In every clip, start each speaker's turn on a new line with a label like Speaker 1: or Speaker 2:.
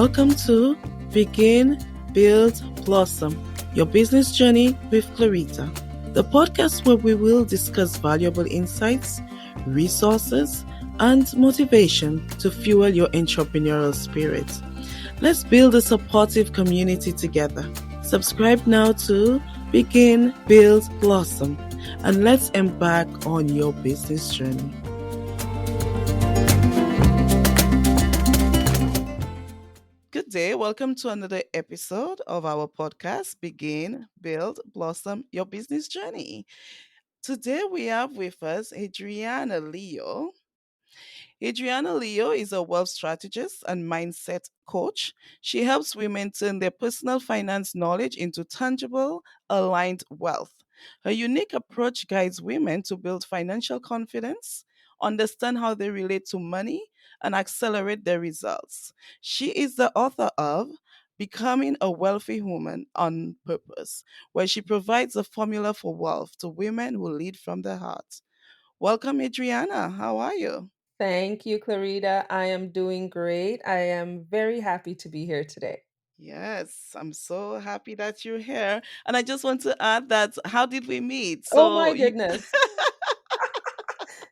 Speaker 1: Welcome to Begin, Build, Blossom, your business journey with Clarita, the podcast where we will discuss valuable insights, resources, and motivation to fuel your entrepreneurial spirit. Let's build a supportive community together. Subscribe now to Begin, Build, Blossom, and let's embark on your business journey. Good day. Welcome to another episode of our podcast, Begin, Build, Blossom, Your Business Journey. Today we have with us Hadriana Leo. Hadriana Leo is a wealth strategist and mindset coach. She helps women turn their personal finance knowledge into tangible, aligned wealth. Her unique approach guides women to build financial confidence, understand how they relate to money, and accelerate their results. She is the author of Becoming a Wealthy Woman on Purpose, where she provides a formula for wealth to women who lead from the heart. Welcome, Adriana. How are you?
Speaker 2: Thank you, Clarita. I am doing great. I am very happy to be here today.
Speaker 1: Yes, I'm so happy that you're here. And I just want to add that how did we meet?
Speaker 2: Oh my goodness.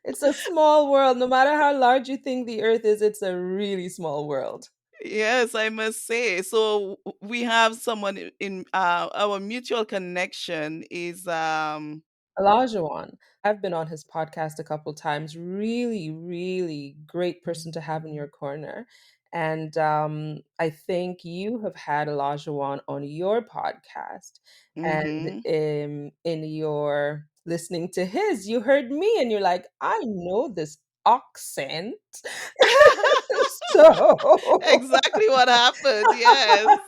Speaker 2: It's a small world. No matter how large you think the earth is, it's a really small world.
Speaker 1: Yes, I must say. So we have someone in our mutual connection is
Speaker 2: Olajuwon. I've been on his podcast a couple times. Really, really great person to have in your corner. And I think you have had Olajuwon on your podcast. And
Speaker 1: mhm.
Speaker 2: in your listening to his, you heard me and you're like, I know this accent. So
Speaker 1: Exactly what happened. Yes.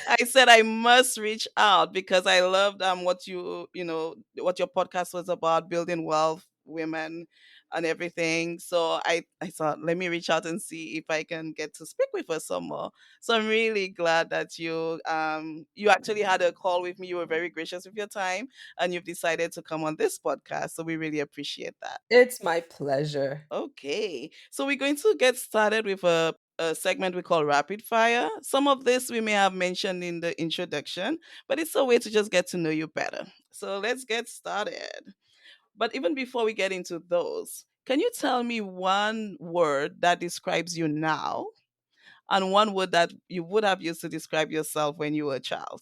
Speaker 1: I said I must reach out because I loved what what your podcast was about, building wealth, women and everything. So I thought let me reach out and see if I can get to speak with her some more. So I'm really glad that you actually had a call with me. You were very gracious with your time and you've decided to come on this podcast. So we really appreciate that.
Speaker 2: it's my pleasure.
Speaker 1: Okay, so we're going to get started with a segment we call rapid fire. Some of this we may have mentioned in the introduction, but it's a way to just get to know you better. So let's get started. But even before we get into those, can you tell me one word that describes you now and one word that you would have used to describe yourself when you were a child?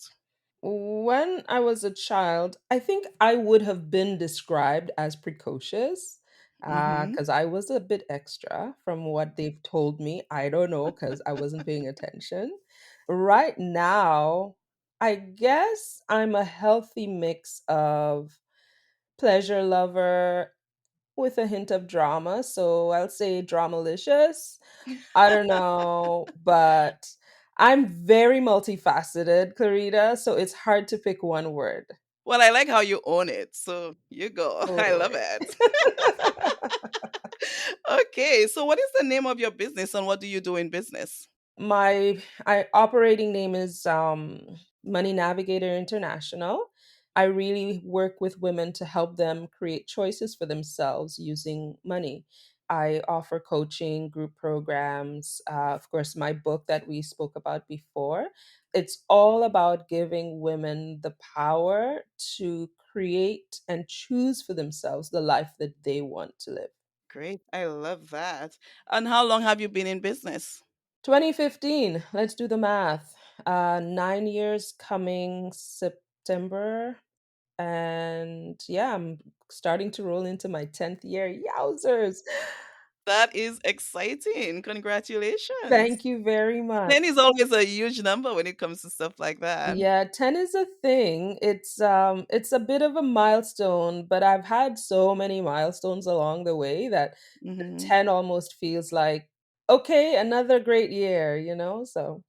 Speaker 2: When I was a child, I think I would have been described as precocious
Speaker 1: Mm-hmm.
Speaker 2: because I was a bit extra from what they've told me. I don't know because I wasn't paying attention. Right now, I guess I'm a healthy mix of pleasure lover with a hint of drama. So I'll say dramalicious. I don't know, but I'm very multifaceted, Clarita, so it's hard to pick one word.
Speaker 1: Well, I like how you own it. So you go. I love
Speaker 2: Totally.
Speaker 1: it. Okay, so what is the name of your business and what do you do in business?
Speaker 2: My operating name is Money Navigator International. I really work with women to help them create choices for themselves using money. I offer coaching, group programs, of course, my book that we spoke about before. It's all about giving women the power to create and choose for themselves the life that they want to live.
Speaker 1: Great. I love that. And how long have you been in business?
Speaker 2: 2015, let's do the math. 9 years coming September. And yeah, I'm starting to roll into my 10th year. Yowzers.
Speaker 1: That is exciting. Congratulations.
Speaker 2: Thank you very much.
Speaker 1: 10 is always a huge number when it comes to stuff like that.
Speaker 2: Yeah, 10 is a thing. It's a bit of a milestone, but I've had so many milestones along the way that the
Speaker 1: Hmm.
Speaker 2: 10 almost feels like okay, another great year, you know? So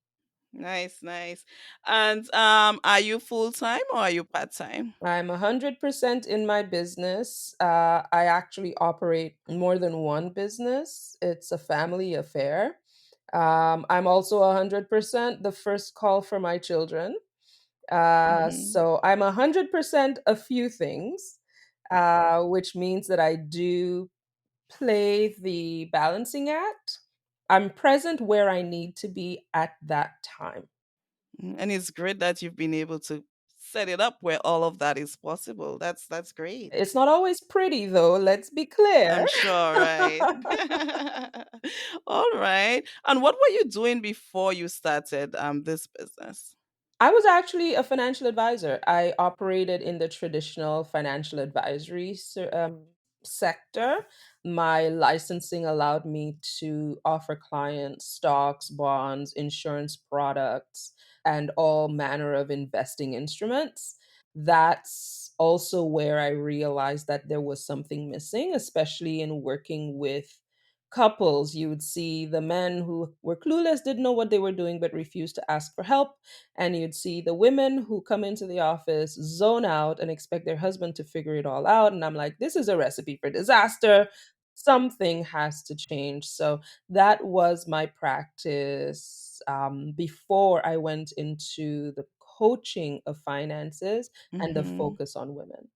Speaker 1: Nice, nice. And are you full time or are you part time?
Speaker 2: I'm 100% in my business. I actually operate more than one business. It's a family affair. I'm also 100% the first call for my children.
Speaker 1: Hmm.
Speaker 2: So I'm 100% a few things, which means that I do play the balancing act. I'm present where I need to be at that time.
Speaker 1: And it's great that you've been able to set it up where all of that is possible. That's great.
Speaker 2: It's not always pretty though, let's be clear.
Speaker 1: I'm sure, right? All right. And what were you doing before you started this business?
Speaker 2: I was actually a financial advisor. I operated in the traditional financial advisory sector. My licensing allowed me to offer clients stocks, bonds, insurance products, and all manner of investing instruments. That's also where I realized that there was something missing, especially in working with couples. You would see the men who were clueless, didn't know what they were doing, but refused to ask for help, and you'd see the women who come into the office, zone out, and expect their husband to figure it all out. And I'm like, this is a recipe for disaster. Something has to change. So that was my practice before I went into the coaching of finances and the
Speaker 1: Mm-hmm.
Speaker 2: focus on women.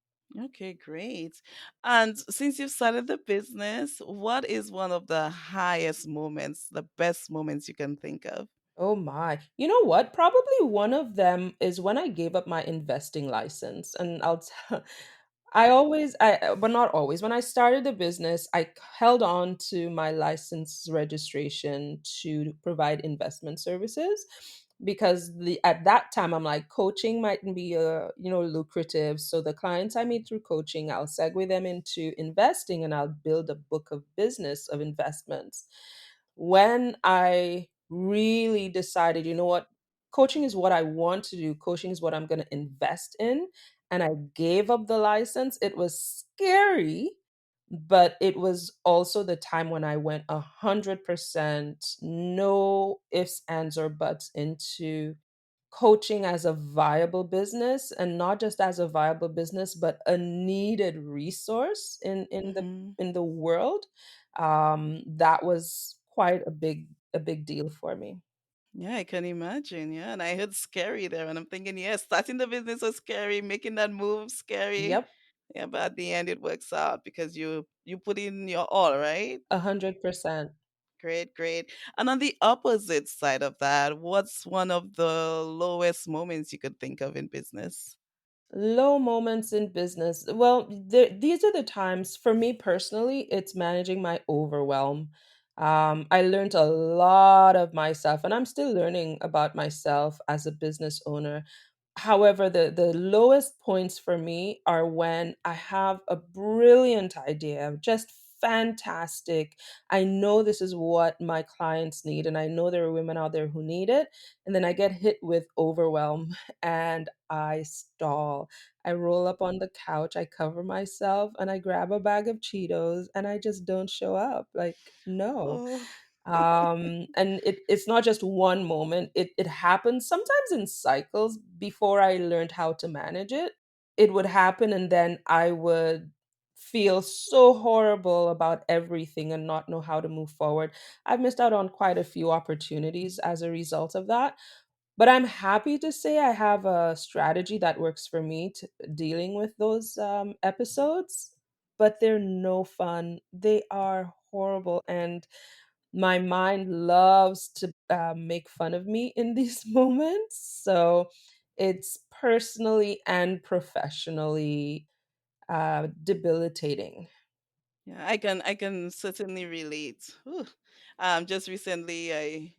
Speaker 1: Okay, great. And since you've started the business, what is one of the highest moments, the best moments you can think of?
Speaker 2: Oh my. You know what? Probably one of them is when I gave up my investing license. And I always, but not always. When I started the business, I held on to my license registration to provide investment services because at that time I'm like coaching mightn't be lucrative. So the clients I meet through coaching, I'll segue them into investing and I'll build a book of business of investments. When I really decided, you know what, coaching is what I want to do, coaching is what I'm going to invest in, and I gave up the license, it was scary, but it was also the time when I went 100%, no ifs, ands, or buts into coaching as a viable business, and not just as a viable business, but a needed resource
Speaker 1: Mm-hmm.
Speaker 2: in the world. That was quite a big deal for me.
Speaker 1: Yeah, I can imagine. Yeah. And I heard scary there. And I'm thinking, yes, starting the business was scary, making that move scary.
Speaker 2: Yep,
Speaker 1: Yeah, but at the end it works out because you put in your all, right?
Speaker 2: 100%.
Speaker 1: Great, great. And on the opposite side of that, what's one of the lowest moments you could think of in business?
Speaker 2: Low moments in business. Well, these are the times for me personally, it's managing my overwhelm. I learned a lot of myself, and I'm still learning about myself as a business owner. However, the lowest points for me are when I have a brilliant idea, just fantastic. I know this is what my clients need, and I know there are women out there who need it. And then I get hit with overwhelm and I stall. I roll up on the couch, I cover myself, and I grab a bag of Cheetos and I just don't show up. Like, no.
Speaker 1: Oh,
Speaker 2: And it's not just one moment. It happens sometimes in cycles. Before I learned how to manage it, it would happen and then I would feel so horrible about everything and not know how to move forward. I've missed out on quite a few opportunities as a result of that. But I'm happy to say I have a strategy that works for me to dealing with those episodes, but they're no fun. They are horrible, and my mind loves to make fun of me in these moments. So it's personally and professionally debilitating.
Speaker 1: yeah, I can certainly relate. Whew. Just recently, I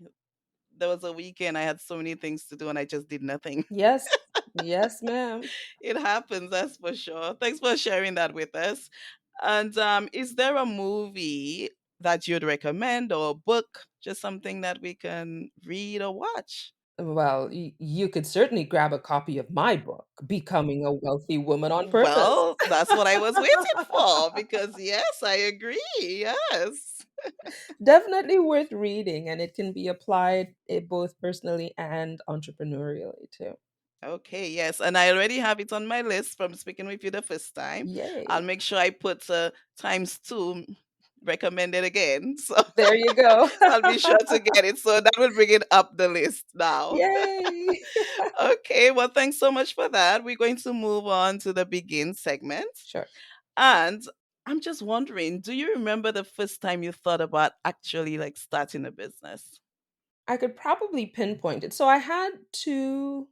Speaker 1: there was a weekend I had so many things to do and I just did nothing.
Speaker 2: Yes, yes, ma'am.
Speaker 1: It happens, that's for sure. Thanks for sharing that with us. And is there a movie that you'd recommend or a book, just something that we can read or watch?
Speaker 2: Well, you could certainly grab a copy of my book, Becoming a Wealthy Woman on Purpose.
Speaker 1: Well, that's what I was waiting for because yes, I agree. Yes.
Speaker 2: Definitely worth reading, and it can be applied both personally and entrepreneurially too.
Speaker 1: Okay, yes. And I already have it on my list from speaking with you the first time. I'll
Speaker 2: Yay.
Speaker 1: make sure I put times two recommended again. So
Speaker 2: There you go.
Speaker 1: I'll be sure to get it. So that will bring it up the list now.
Speaker 2: Yay.
Speaker 1: Okay, well, thanks so much for that. We're going to move on to the begin segment.
Speaker 2: Sure.
Speaker 1: And I'm just wondering, do you remember the first time you thought about actually like starting a business?
Speaker 2: I could probably pinpoint it. So I had two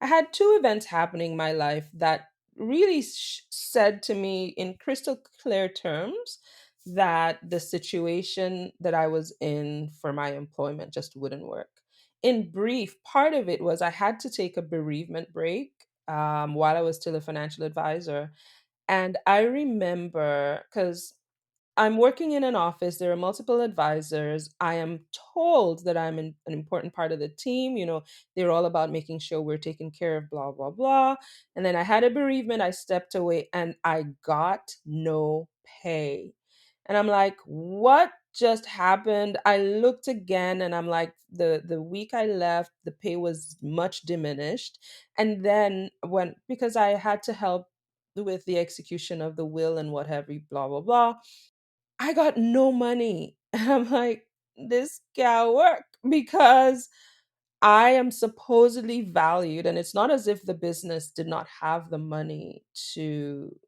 Speaker 2: events happening in my life that really said to me in crystal clear terms that the situation that I was in for my employment just wouldn't work. In brief, part of it was I had to take a bereavement break while I was still a financial advisor. And I remember because I'm working in an office. There are multiple advisors. I am told that I'm an important part of the team. They're all about making sure we're taken care of, blah, blah, blah. And then I had a bereavement. I stepped away and I got no pay. And I'm like, what just happened? I looked again and I'm like, the week I left, the pay was much diminished. And then because I had to help with the execution of the will and what have you, blah, blah, blah, I got no money. And I'm like, this can't work because I am supposedly valued. And it's not as if the business did not have the money to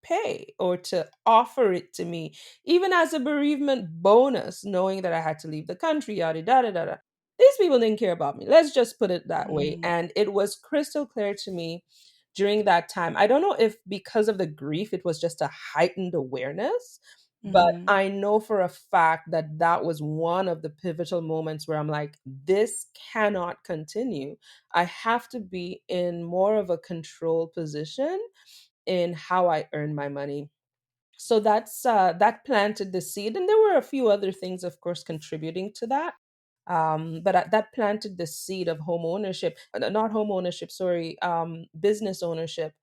Speaker 2: pay or to offer it to me, even as a bereavement bonus, knowing that I had to leave the country, yada, yada, yada. These people didn't care about me. Let's just put it that way.
Speaker 1: Mhm.
Speaker 2: And it was crystal clear to me during that time. I don't know if because of the grief, it was just a heightened awareness, but
Speaker 1: Mhm.
Speaker 2: I know for a fact that that was one of the pivotal moments where I'm like, this cannot continue. I have to be in more of a control position in how I earn my money. So that planted the seed, and there were a few other things, of course, contributing to that. That planted the seed of home ownership, not home ownership, sorry, business ownership.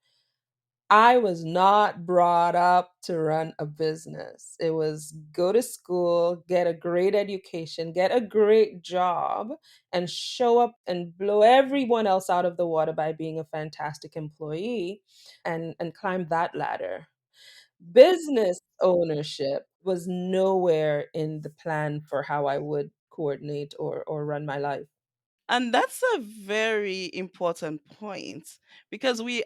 Speaker 2: I was not brought up to run a business. It was go to school, get a great education, get a great job, and show up and blow everyone else out of the water by being a fantastic employee and climb that ladder. Business ownership was nowhere in the plan for how I would coordinate or run my life.
Speaker 1: And that's a very important point because we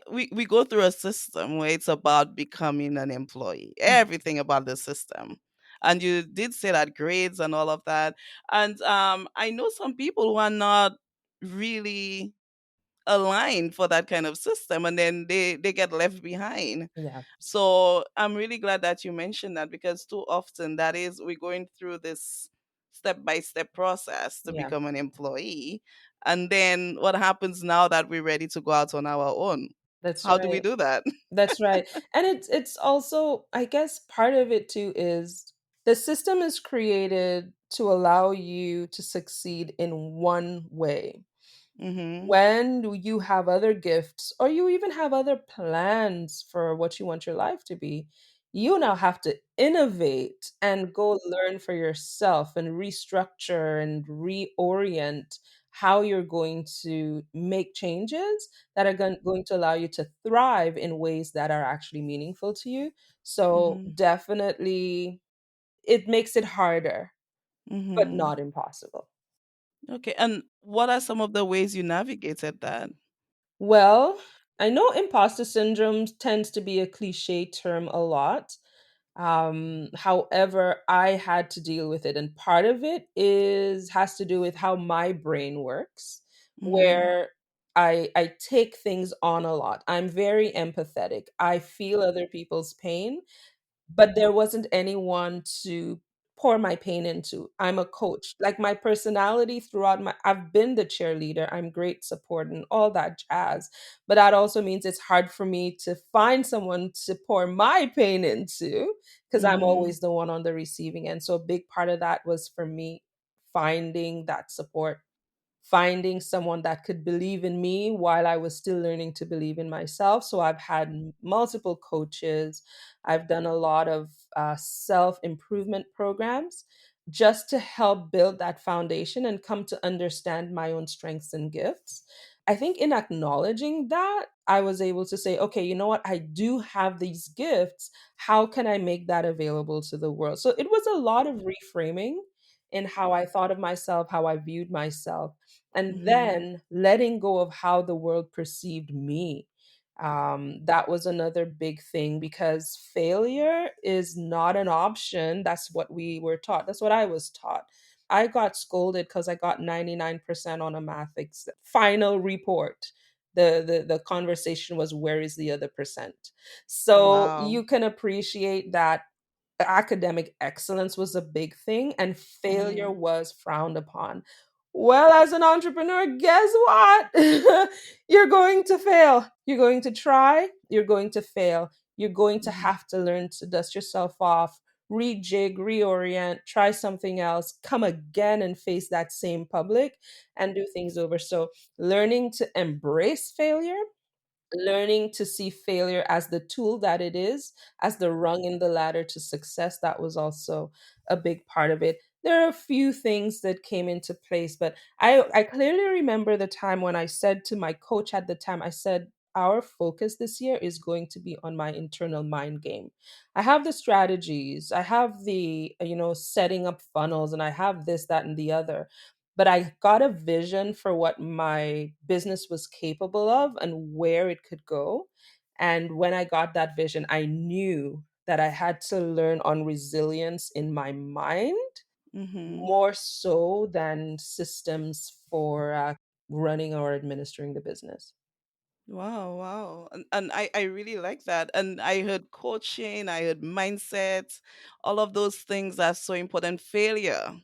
Speaker 1: go through a system where it's about becoming an employee, everything about the system. And you did say that grades and all of that. And I know some people who are not really aligned for that kind of system, and then they get left behind.
Speaker 2: Yeah,
Speaker 1: So I'm really glad that you mentioned that because too often that is we're going through this step by step process to
Speaker 2: yeah,
Speaker 1: become an employee, and then what happens now that we're ready to go out on our own?
Speaker 2: that's
Speaker 1: How do we
Speaker 2: right.
Speaker 1: do that?
Speaker 2: That's right. And it's also, I guess part of it too is the system is created to allow you to succeed in one way.
Speaker 1: Mhm.
Speaker 2: When you have other gifts or you even have other plans for what you want your life to be, you now have to innovate and go learn for yourself and restructure and reorient how you're going to make changes that are going to allow you to thrive in ways that are actually meaningful to you. So,
Speaker 1: Mhm.
Speaker 2: definitely, it makes it harder, but
Speaker 1: Mhm.
Speaker 2: not impossible.
Speaker 1: Okay, and what are some of the ways you navigated that?
Speaker 2: Well, I know imposter syndrome tends to be a cliche term a lot. However, I had to deal with it, and part of it is has to do with how my brain works,
Speaker 1: Mhm.
Speaker 2: where I take things on a lot. I'm very empathetic. I feel other people's pain, but there wasn't anyone to pour my pain into. I'm a coach. Like my personality throughout I've been the cheerleader. I'm great support and all that jazz. But that also means it's hard for me to find someone to pour my pain into because I'm
Speaker 1: Mhm.
Speaker 2: always the one on the receiving end. So a big part of that was for me finding that support, finding someone that could believe in me while I was still learning to believe in myself. So I've had multiple coaches. I've done a lot of self improvement programs just to help build that foundation and come to understand my own strengths and gifts. I think in acknowledging that, I was able to say, okay, you know what? I do have these gifts. How can I make that available to the world? So it was a lot of reframing in how I thought of myself, how I viewed myself, and
Speaker 1: Mhm.
Speaker 2: then letting go of how the world perceived me. That was another big thing because failure is not an option. That's what we were taught. That's what I was taught. I got scolded because I got 99% on a final report. The conversation was, where is the other percent? So
Speaker 1: Wow.
Speaker 2: you can appreciate that academic excellence was a big thing and failure
Speaker 1: Mhm.
Speaker 2: was frowned upon. Well, as an entrepreneur, guess what? You're going to fail. You're going to try, you're going to fail. You're going to
Speaker 1: Mhm.
Speaker 2: have to learn to dust yourself off, rejig, reorient, try something else, come again and face that same public and do things over. So, learning to embrace failure, learning to see failure as the tool that it is, as the rung in the ladder to success, that was also a big part of it. There are a few things that came into place, but I clearly remember the time when I said to my coach at the time, I said, our focus this year is going to be on my internal mind game. I have the strategies, I have the, setting up funnels, and I have this, that, and the other, but I got a vision for what my business was capable of and where it could go. And when I got that vision, I knew that I had to learn on resilience in my mind
Speaker 1: Mhm.
Speaker 2: more so than systems for running or administering the business.
Speaker 1: Wow, wow. And I really like that. And I heard coaching, I heard mindset, all of those things are so important. Failure.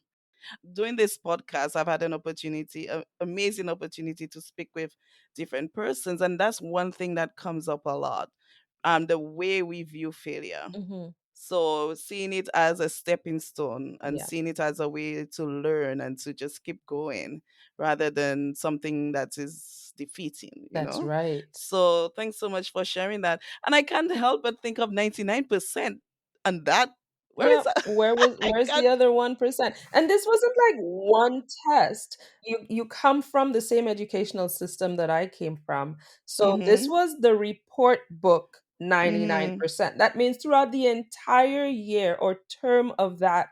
Speaker 1: Doing this podcast, I've had an opportunity, an amazing opportunity to speak with different persons. And that's one thing that comes up a lot. The way we view failure.
Speaker 2: Hmm.
Speaker 1: So seeing it as a stepping stone and
Speaker 2: Yeah,
Speaker 1: seeing it as a way to learn and to just keep going rather than something that is defeating, you
Speaker 2: that's
Speaker 1: know?
Speaker 2: right.
Speaker 1: So thanks so much for sharing that. And I can't help but think of 99%. And that, where
Speaker 2: Yeah,
Speaker 1: is that? I
Speaker 2: where's the
Speaker 1: can't.
Speaker 2: other 1%? And this wasn't like one test. You come from the same educational system that I came from. So this
Speaker 1: Mm-hmm.
Speaker 2: was the report book
Speaker 1: Mm-hmm.
Speaker 2: 99%. That means throughout the entire year or term of that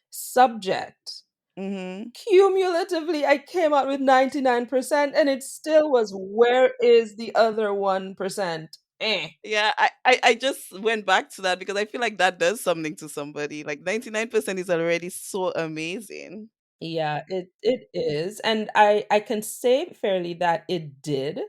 Speaker 2: subject,
Speaker 1: Mm-hmm.
Speaker 2: cumulatively I came out with 99% and it still was, where is the other 1%? Eh.
Speaker 1: Yeah, I just went back to that because I feel like that does something to somebody. Like 99% is already so amazing.
Speaker 2: Yeah, it is, and I can say fairly that it did.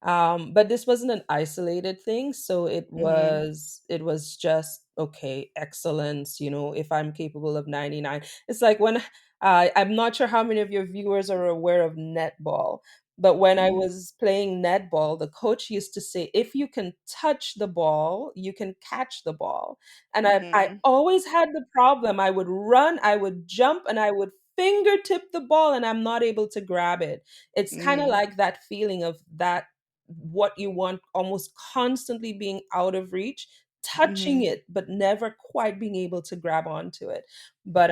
Speaker 2: But this wasn't an isolated thing, so
Speaker 1: Mm-hmm.
Speaker 2: it was just okay, excellence, if I'm capable of 99. It's like when I'm not sure how many of your viewers are aware of netball, but when I
Speaker 1: Mm-hmm.
Speaker 2: was playing netball, the coach used to say, if you can touch the ball, you can catch the ball. And I
Speaker 1: Mm-hmm.
Speaker 2: always had the problem. I would run, I would jump, and I would fingertip the ball, and I'm not able to grab it. It's kind of
Speaker 1: Mm-hmm.
Speaker 2: like that feeling of that, what you want almost constantly being out of reach, touching
Speaker 1: Mm-hmm.
Speaker 2: it, but never quite being able to grab onto it. But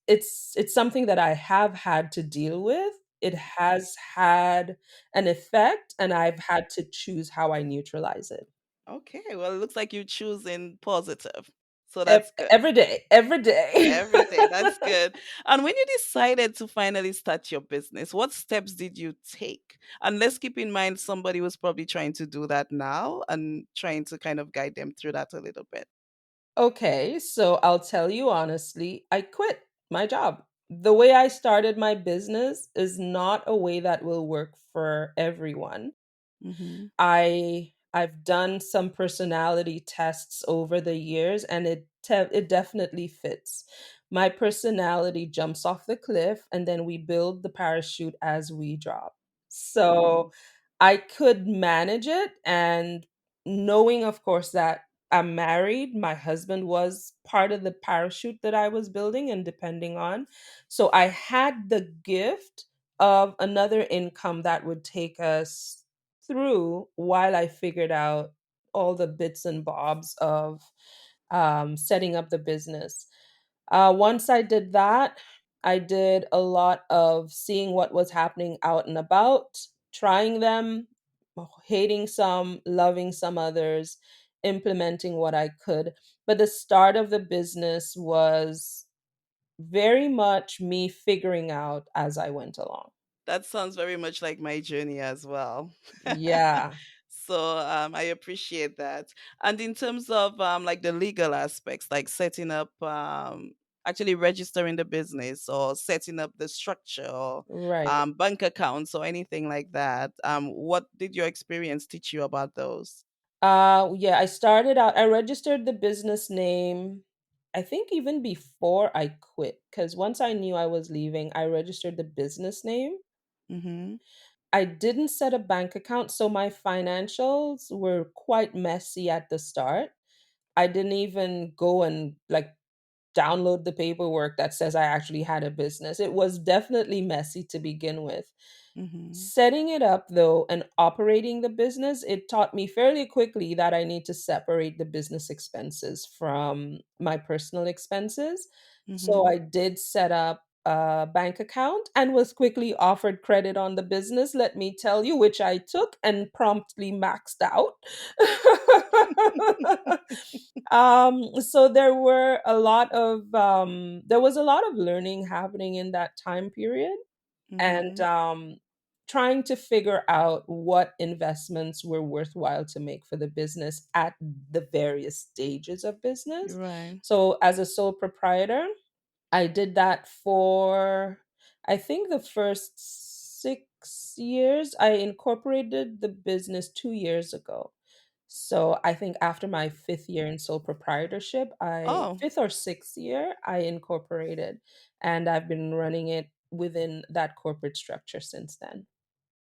Speaker 2: it's something that I have had to deal with. It has had an effect, and I've had to choose how I neutralize it.
Speaker 1: Okay, well, it looks like you're choosing positive. So that's good.
Speaker 2: Every day, every day.
Speaker 1: Every day. That's good. And when you decided to finally start your business, what steps did you take? And let's keep in mind somebody was probably trying to do that now and trying to kind of guide them through that a little bit.
Speaker 2: Okay, so I'll tell you honestly, I quit my job. The way I started my business is not a way that will work for everyone.
Speaker 1: Mm-hmm.
Speaker 2: I've done some personality tests over the years and it definitely fits. My personality jumps off the cliff and then we build the parachute as we drop.
Speaker 1: Mm-hmm.
Speaker 2: So I could manage it, and knowing of course that I'm married, my husband was part of the parachute that I was building and depending on. So I had the gift of another income that would take us through while I figured out all the bits and bobs of setting up the business. Once I did that, I did a lot of seeing what was happening out and about, trying them, hating some, loving some others, implementing what I could. But the start of the business was very much me figuring out as I went along.
Speaker 1: That sounds very much like my journey as well.
Speaker 2: Yeah.
Speaker 1: So I appreciate that. And in terms of like the legal aspects, like setting up, actually registering the business or setting up the structure or
Speaker 2: Right.
Speaker 1: bank accounts or anything like that, what did your experience teach you about those?
Speaker 2: Yeah, I started out, I registered the business name, I think even before I quit, because once I knew I was leaving, I registered the business name.
Speaker 1: Mm-hmm.
Speaker 2: I didn't set a bank account, so my financials were quite messy at the start. I didn't even go and like download the paperwork that says I actually had a business. It was definitely messy to begin with.
Speaker 1: Mm-hmm.
Speaker 2: Setting it up though and operating the business, it taught me fairly quickly that I need to separate the business expenses from my personal expenses. So
Speaker 1: Mm-hmm.
Speaker 2: I did set up a bank account and was quickly offered credit on the business, let me tell you, which I took and promptly maxed out. So there was a lot of learning happening in that time period, and
Speaker 1: Mm-hmm.
Speaker 2: trying to figure out what investments were worthwhile to make for the business at the various stages of business.
Speaker 1: Right.
Speaker 2: So, as a sole proprietor, I did that for, I think, the first 6 years. I incorporated the business 2 years ago. So I think after my fifth year in sole proprietorship,
Speaker 1: Oh.
Speaker 2: fifth or sixth year, I incorporated, and I've been running it within that corporate structure since then.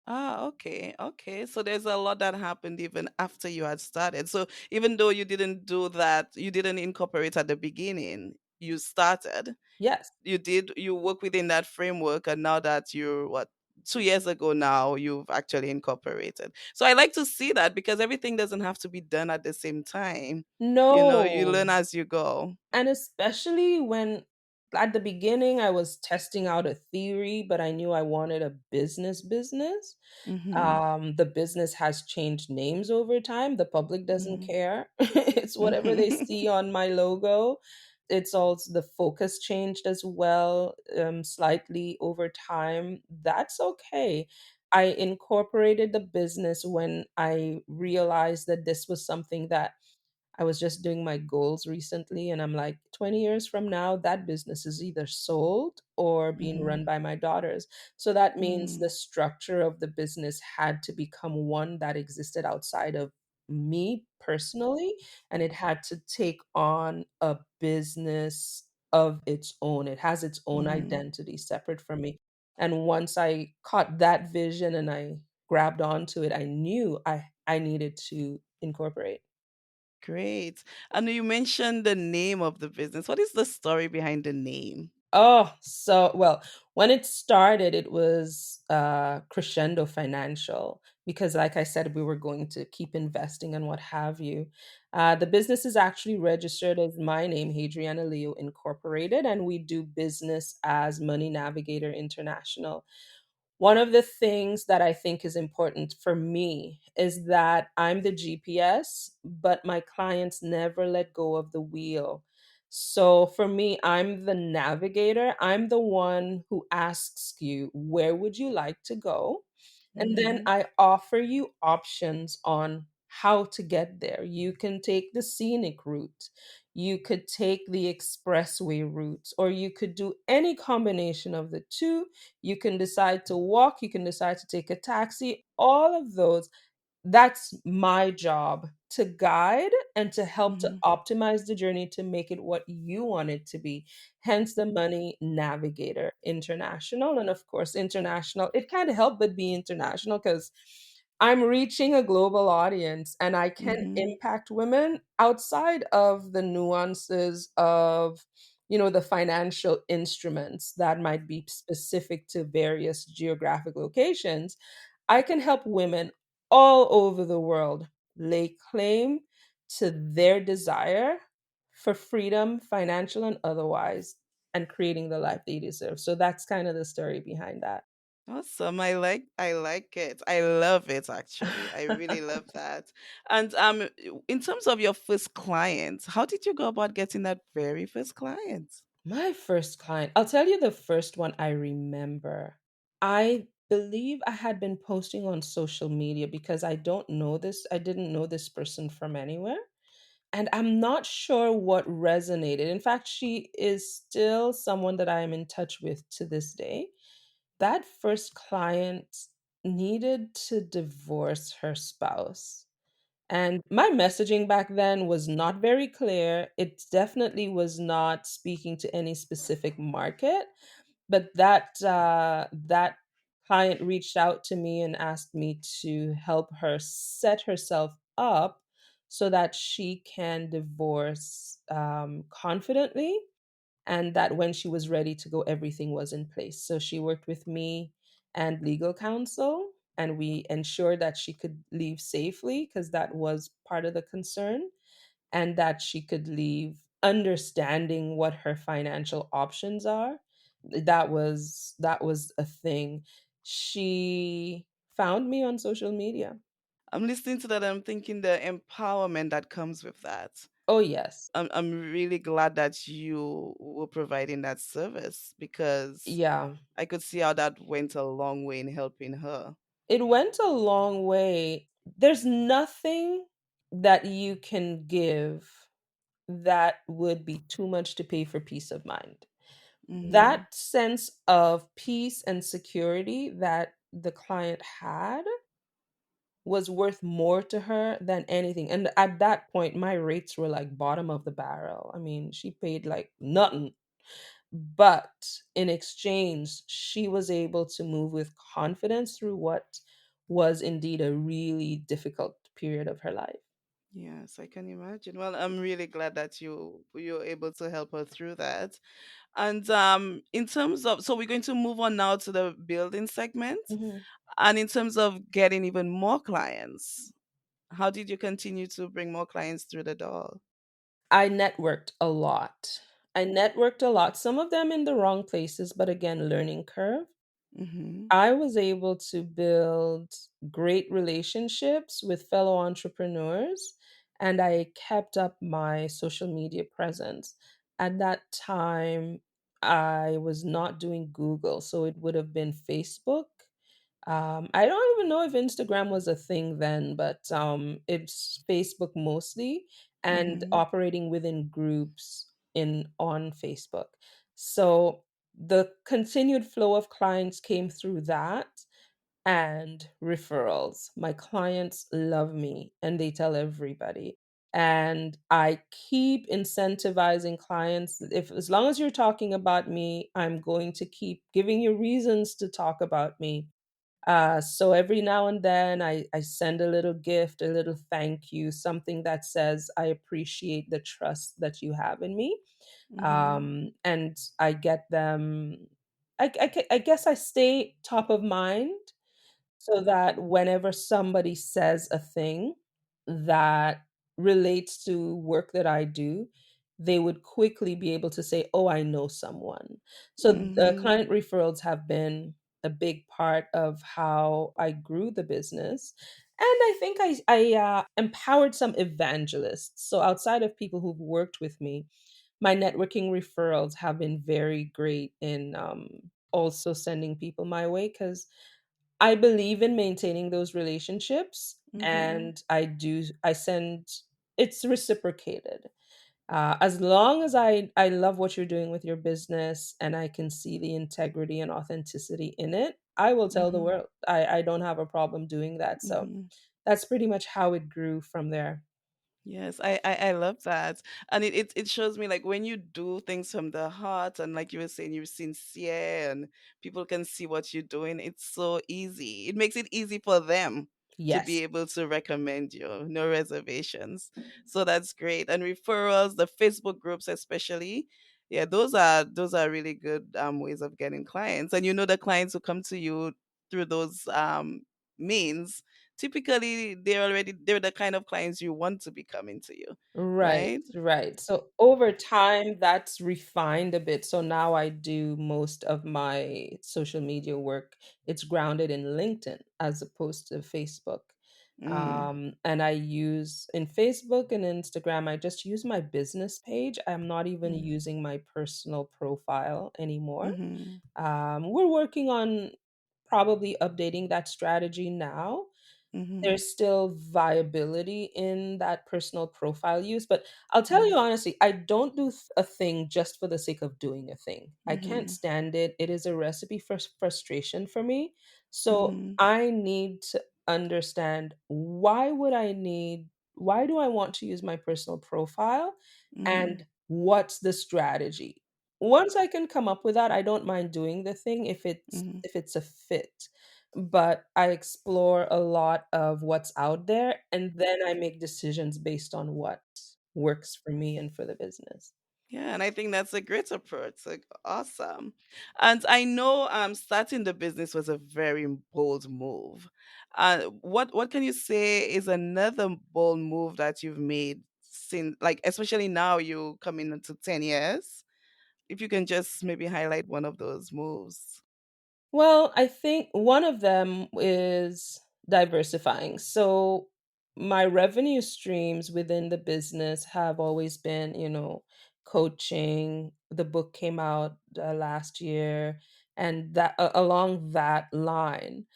Speaker 1: Ah, okay, okay. So there's a lot that happened even after you had started. So even though you didn't do that, you didn't incorporate at the beginning, you started,
Speaker 2: Yes.
Speaker 1: you work within that framework, and now that you're what, 2 years ago now, you've actually incorporated. So I like to see that because everything doesn't have to be done at the same time. You
Speaker 2: No.
Speaker 1: learn as you go.
Speaker 2: And especially when at the beginning I was testing out a theory, but I knew I wanted a business.
Speaker 1: Mm-hmm.
Speaker 2: The business has changed names over time. The public doesn't
Speaker 1: Mm-hmm.
Speaker 2: care. It's whatever they see on my logo. It's also the focus changed as well, slightly over time. That's okay. I incorporated the business when I realized that this was something that I was just doing my goals recently, and I'm like, 20 years from now, that business is either sold or being
Speaker 1: Mm-hmm.
Speaker 2: run by my daughters. So that means
Speaker 1: Mm-hmm.
Speaker 2: the structure of the business had to become one that existed outside of me personally, and it had to take on a business of its own. It has its own
Speaker 1: Mm-hmm.
Speaker 2: identity separate from me. And once I caught that vision and I grabbed onto it, I knew I needed to incorporate.
Speaker 1: Great. And you mentioned the name of the business. What is the story behind the name?
Speaker 2: Oh, so well, when it started, it was Crescendo Financial because, like I said, we were going to keep investing and what have you. The business is actually registered as my name, Hadriana Leo Incorporated, and we do business as Money Navigator International. One of the things that I think is important for me is that I'm the GPS, but my clients never let go of the wheel. So for me, I'm the navigator. I'm the one who asks you, where would you like to go? And then
Speaker 1: Mm-hmm.
Speaker 2: I offer you options on how to get there. You can take the scenic route, you could take the expressway route, or you could do any combination of the two. You can decide to walk, you can decide to take a taxi, all of those. That's my job to guide and to help to
Speaker 1: Mm-hmm.
Speaker 2: optimize the journey to make it what you want it to be. Hence the Money Navigator International. And of course, international, it can't help but be international because I'm reaching a global audience and I can
Speaker 1: Mm-hmm.
Speaker 2: impact women outside of the nuances of, the financial instruments that might be specific to various geographic locations. I can help women all over the world lay claim to their desire for freedom, financial and otherwise, and creating the life they deserve. So that's kind of the story behind that.
Speaker 1: Awesome. I like it. I love it actually. I really love that. And in terms of your first client, how did you go about getting that very first client?
Speaker 2: My first client, I'll tell you the first one I remember. I believe I had been posting on social media because I didn't know this person from anywhere. And I'm not sure what resonated. In fact, she is still someone that I am in touch with to this day. That first client needed to divorce her spouse. And my messaging back then was not very clear. It definitely was not speaking to any specific market, but that client reached out to me and asked me to help her set herself up so that she can divorce confidently, and that when she was ready to go, everything was in place. So she worked with me and legal counsel, and we ensured that she could leave safely because that was part of the concern, and that she could leave understanding what her financial options are. That was a thing. She found me on social media.
Speaker 1: I'm listening to that. I'm thinking the empowerment that comes with that.
Speaker 2: Oh yes.
Speaker 1: I'm really glad that you were providing that service because
Speaker 2: Yeah.
Speaker 1: I could see how that went a long way in helping her.
Speaker 2: It went a long way. There's nothing that you can give that would be too much to pay for peace of mind.
Speaker 1: Mm-hmm.
Speaker 2: That sense of peace and security that the client had was worth more to her than anything. And at that point, my rates were like bottom of the barrel. I mean, she paid like nothing. But in exchange, she was able to move with confidence through what was indeed a really difficult period of her life.
Speaker 1: Yes, I can imagine. Well, I'm really glad that you're able to help her through that. And in terms of, so we're going to move on now to the building segment.
Speaker 2: Mhm.
Speaker 1: And in terms of getting even more clients, how did you continue to bring more clients through the door?
Speaker 2: I networked a lot. I networked a lot, some of them in the wrong places, but again, learning curve.
Speaker 1: Mm-hmm.
Speaker 2: I was able to build great relationships with fellow entrepreneurs, and I kept up my social media presence. At that time, I was not doing Google, so it would have been Facebook. I don't even know if Instagram was a thing then, but it's Facebook mostly, and
Speaker 1: Mm-hmm.
Speaker 2: operating within groups in on Facebook. So the continued flow of clients came through that and referrals. My clients love me and they tell everybody. And I keep incentivizing clients. If as long as you're talking about me, I'm going to keep giving you reasons to talk about me. So every now and then I send a little gift, a little thank you, something that says, I appreciate the trust that you have in me.
Speaker 1: Mm-hmm.
Speaker 2: And I get them, I guess I stay top of mind so that whenever somebody says a thing that relates to work that I do, they would quickly be able to say, "Oh, I know someone." So the
Speaker 1: Mm-hmm.
Speaker 2: client referrals have been a big part of how I grew the business. And I think I empowered some evangelists. So outside of people who've worked with me, my networking referrals have been very great in also sending people my way because I believe in maintaining those relationships,
Speaker 1: Mm-hmm.
Speaker 2: and I send it's reciprocated. As long as I love what you're doing with your business and I can see the integrity and authenticity in it, I will tell the
Speaker 1: Mm-hmm.
Speaker 2: world. I don't have a problem doing that. So
Speaker 1: Mm-hmm.
Speaker 2: that's pretty much how it grew from there.
Speaker 1: Yes, I love that. And it shows me like when you do things from the heart and like you were saying, you're sincere and people can see what you're doing, it's so easy. It makes it easy for them to be
Speaker 2: Yes.
Speaker 1: able to recommend you, no reservations. So that's great. And referrals, the Facebook groups especially, yeah, those are really good ways of getting clients. And you know the clients who come to you through those means typically they're the kind of clients you want to be coming to you,
Speaker 2: Right,
Speaker 1: right?
Speaker 2: right. So over time, that's refined a bit. So now I do most of my social media work. It's grounded in LinkedIn as opposed to Facebook.
Speaker 1: Mm,
Speaker 2: And I use in Facebook and Instagram, I just use my business page. I'm not even
Speaker 1: mm,
Speaker 2: using my personal profile anymore.
Speaker 1: mhm,
Speaker 2: We're working on probably updating that strategy now.
Speaker 1: Mhm.
Speaker 2: There's still viability in that personal profile use, but I'll tell you
Speaker 1: Mhm.
Speaker 2: honestly, I don't do a thing just for the sake of doing a thing. I can't
Speaker 1: Mhm.
Speaker 2: stand it. It is a recipe for frustration for me. So
Speaker 1: Mhm.
Speaker 2: I need to understand, why do I want to use my personal profile,
Speaker 1: Mhm.
Speaker 2: and what's the strategy? Once I can come up with that, I don't mind doing the thing
Speaker 1: Mhm.
Speaker 2: if it's a fit, but I explore a lot of what's out there, and then I make decisions based on what works for me and for the business.
Speaker 1: Yeah, and I think that's a great approach. Like, awesome. And I know starting the business was a very bold move. What can you say is another bold move that you've made since, like, especially now you coming into 10 years? If you can just maybe highlight one of those moves.
Speaker 2: Well, I think one of them is diversifying. So my revenue streams within the business have always been, coaching. The book came out last year, and that along that line,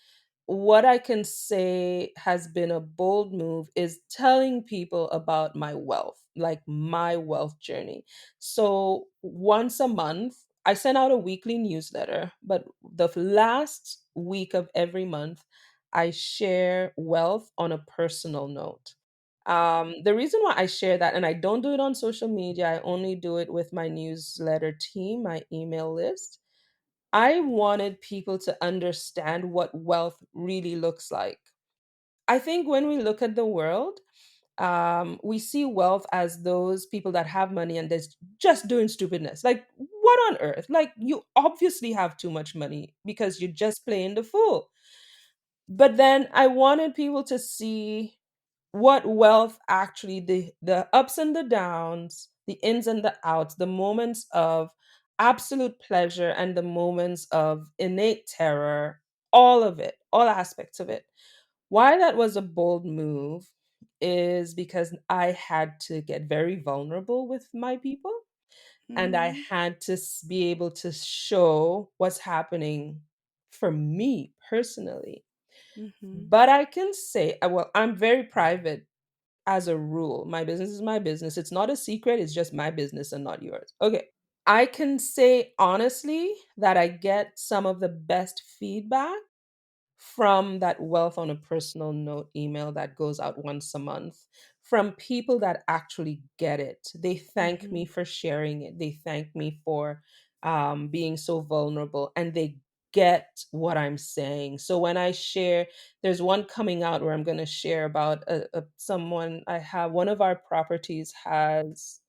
Speaker 2: what I can say has been a bold move is telling people about my wealth, like my wealth journey. So once a month, I send out a weekly newsletter, but the last week of every month, I share wealth on a personal note. The reason why I share that, and I don't do it on social media, I only do it with my newsletter team, my email list. I wanted people to understand what wealth really looks like. I think when we look at the world, we see wealth as those people that have money and they're just doing stupidness. Like, what on earth? Like, you obviously have too much money because you're just playing the fool. But then I wanted people to see what wealth actually, the ups and the downs, the ins and the outs, the moments of absolute pleasure and the moments of innate terror, all of it, all aspects of it. Why that was a bold move is because I had to get very vulnerable with my people, and I
Speaker 1: Mhm.
Speaker 2: had to be able to show what's happening for me personally.
Speaker 1: Mhm.
Speaker 2: But I can say, well, I'm very private as a rule. My business is my business. It's not a secret, it's just my business and not yours. Okay. I can say honestly that I get some of the best feedback from that wealth on a personal note email that goes out once a month, from people that actually get it. They thank me
Speaker 1: Mhm.
Speaker 2: for sharing it. They thank me for being so vulnerable, and they get what I'm saying. So when I share, there's one coming out where I'm going to share about someone I have. One of our properties has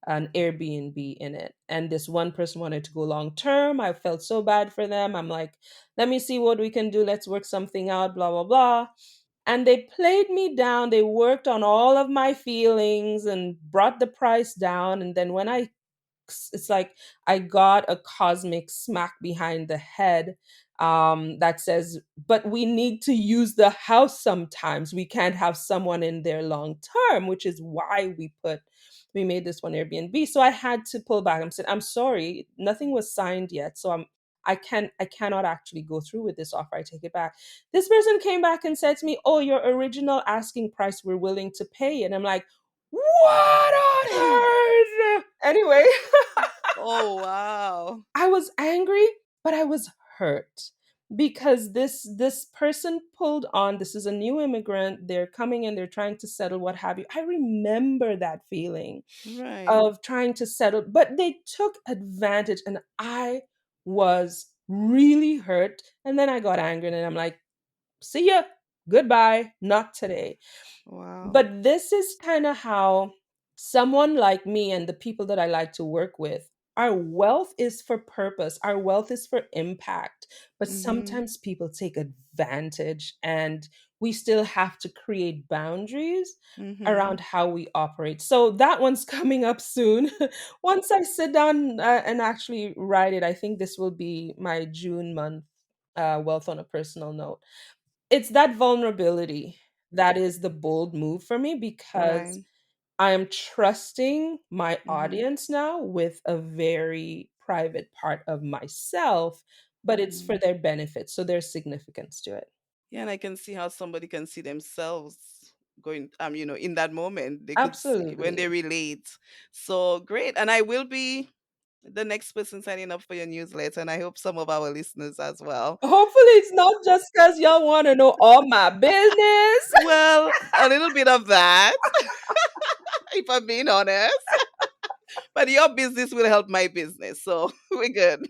Speaker 2: an Airbnb in it. And this one person wanted to go long term. I felt so bad for them. I'm like, let me see what we can do. Let's work something out, blah, blah, blah. And they played me down. They worked on all of my feelings and brought the price down. And then when it's like I got a cosmic smack behind the head, that says, but we need to use the house sometimes. We can't have someone in there long term, which is why we made this one Airbnb. So I had to pull back. I'm saying, I'm sorry, nothing was signed yet. So I cannot actually go through with this offer. I take it back. This person came back and said to me, oh, your original asking price, we're willing to pay. And I'm like, what on earth? Anyway,
Speaker 1: Oh, wow.
Speaker 2: I was angry, but I was hurt because this person pulled on. This is a new immigrant. They're coming in, they're trying to settle, what have you. I remember that feeling
Speaker 1: Right.
Speaker 2: of trying to settle, but they took advantage, and I was really hurt. And then I got angry and I'm like, see ya, goodbye, not today.
Speaker 1: Wow.
Speaker 2: But this is kind of how someone like me and the people that I like to work with, our wealth is for purpose, our wealth is for impact. But
Speaker 1: Mhm.
Speaker 2: sometimes people take advantage, and we still have to create boundaries around
Speaker 1: Mhm.
Speaker 2: how we operate. So that one's coming up soon. Once I sit down and actually write it, I think this will be my June month wealth on a personal note. It's that vulnerability that is the bold move for me, because
Speaker 1: Right.
Speaker 2: I am trusting my
Speaker 1: Mhm.
Speaker 2: audience now with a very private part of myself but it's for
Speaker 1: Mhm.
Speaker 2: their benefit. So there's significance to it.
Speaker 1: Yeah, and I can see how somebody can see themselves going, in that moment. They could see when they
Speaker 2: Absolutely.
Speaker 1: relate. So great. And I will be the next person signing up for your newsletter, and I hope some of our listeners as well.
Speaker 2: Hopefully, it's not just because y'all want to know all my business.
Speaker 1: Well, a little bit of that, if I'm being honest. But your business will help my business. So we're good.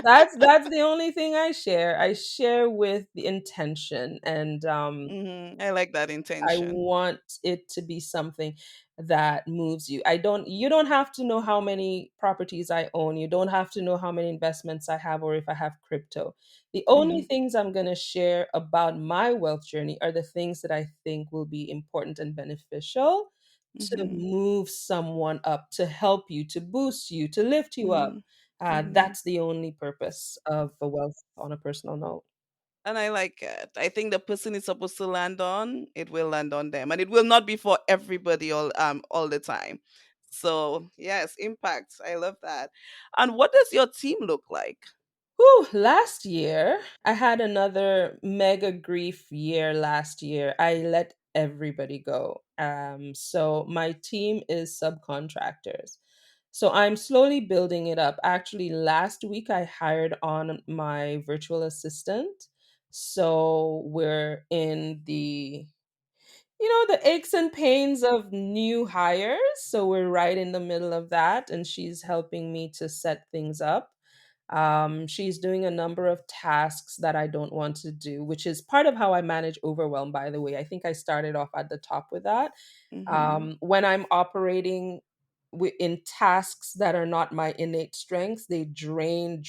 Speaker 2: That's the only thing I share. I share with the intention, and
Speaker 1: I like that
Speaker 2: I
Speaker 1: intention.
Speaker 2: want it to be something that moves you. You don't have to know how many properties I own. You don't have to know how many investments I have or if I have crypto. The only
Speaker 1: Hmm.
Speaker 2: things I'm going to share about my wealth journey are the things that I think will be important and beneficial to
Speaker 1: Hmm.
Speaker 2: move someone up, to help you, to boost you, to lift you up.
Speaker 1: Hmm. Hmm.
Speaker 2: That's the only purpose of the wealth on a personal note.
Speaker 1: And I like it. I think the person is supposed to land on, it will land on them. And it will not be for everybody all the time. So yes, impact. I love that. And what does your team look like?
Speaker 2: Whew, last year, I had another mega grief year last year. I let everybody go. So my team is subcontractors. So I'm slowly building it up. Actually, last week I hired on my virtual assistant. So we're in the aches and pains of new hires. So we're right in the middle of that, and she's helping me to set things up. She's doing a number of tasks that I don't want to do, which is part of how I manage overwhelm, by the way. I think I started off at the top with that.
Speaker 1: Hmm.
Speaker 2: When I'm operating in tasks that are not my innate strengths, they drain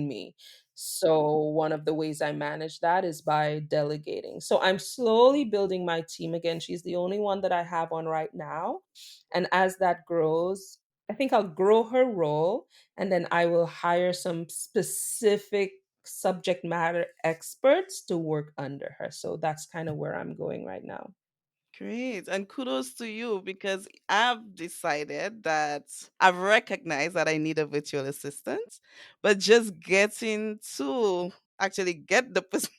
Speaker 2: me. So, one of the ways I manage that is by delegating. So, I'm slowly building my team again. She's the only one that I have on right now. And as that grows, I think I'll grow her role and then I will hire some specific subject matter experts to work under her. So, that's kind of where I'm going right now.
Speaker 1: Great. And kudos to you because I've decided that I've recognized that I need a virtual assistant, but just getting to actually get the person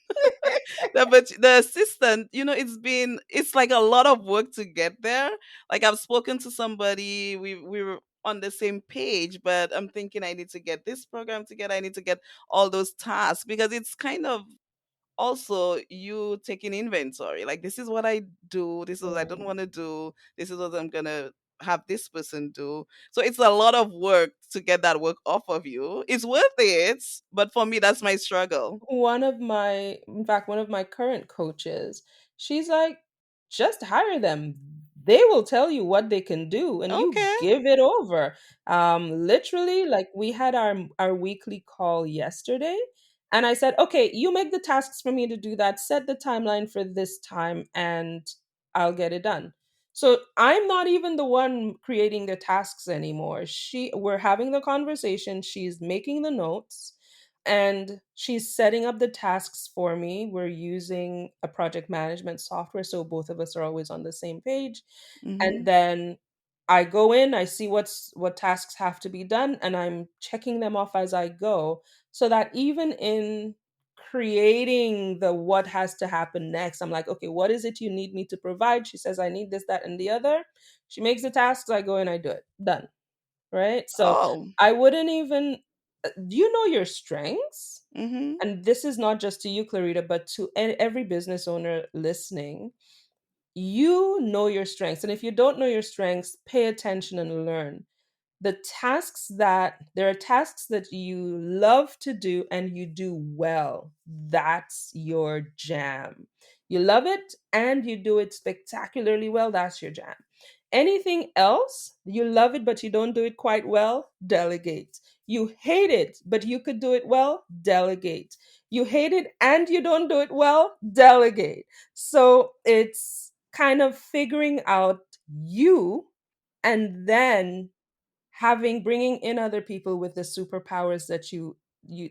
Speaker 1: the assistant, it's like a lot of work to get there. Like I've spoken to somebody, we were on the same page, but I'm thinking I need to get this program together. I need to get all those tasks because it's kind of also you taking inventory. Like this is what I do, this is what I don't
Speaker 2: Mm.
Speaker 1: want to do, this is what I'm gonna have this person do. So it's a lot of work to get that work off of you. It's worth it, but for me that's my struggle.
Speaker 2: One of my current coaches, she's like, just hire them. They will tell you what they can do and you
Speaker 1: Okay.
Speaker 2: give it over. Literally, like we had our weekly call yesterday and I said, okay, you make the tasks for me to do that, set the timeline for this time, and I'll get it done. So I'm not even the one creating the tasks anymore. We're having the conversation, she's making the notes and she's setting up the tasks for me. We're using a project management software, so both of us are always on the same page. And
Speaker 1: Mm-hmm.
Speaker 2: then I go in, I see what tasks have to be done, and I'm checking them off as I go, so that even in creating the what has to happen next, I'm like, okay, what is it you need me to provide? She says, I need this, that, and the other. She makes the tasks, I go and I do it. Done. Right? So
Speaker 1: Oh.
Speaker 2: I wouldn't even do you know your strengths?
Speaker 1: Mm-hmm.
Speaker 2: And this is not just to you, Clarita, but to every business owner listening. You know your strengths. And if you don't know your strengths, pay attention and learn. There are tasks that you love to do and you do well. That's your jam. You love it and you do it spectacularly well. That's your jam. Anything else, you love it but you don't do it quite well, delegate. You hate it but you could do it well, delegate. You hate it and you don't do it well, delegate. So it's kind of figuring out you and then bringing in other people with the superpowers that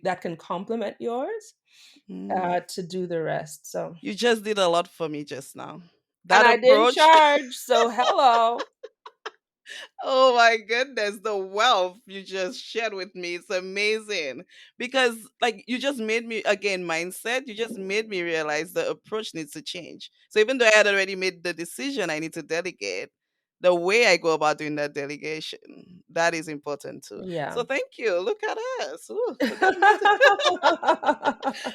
Speaker 2: that can complement yours,
Speaker 1: Mm.
Speaker 2: to do the rest. So,
Speaker 1: You just did a lot for me just now.
Speaker 2: and
Speaker 1: That
Speaker 2: I didn't
Speaker 1: approach.
Speaker 2: charge, so hello.
Speaker 1: Oh my goodness, the wealth you just shared with me. It's amazing. Because like you just made me again mindset, you just made me realize the approach needs to change. So even though I had already made the decision I need to delegate, the way I go about doing that delegation, that is important too.
Speaker 2: Yeah.
Speaker 1: So thank you. Look at us. Ooh, look at me.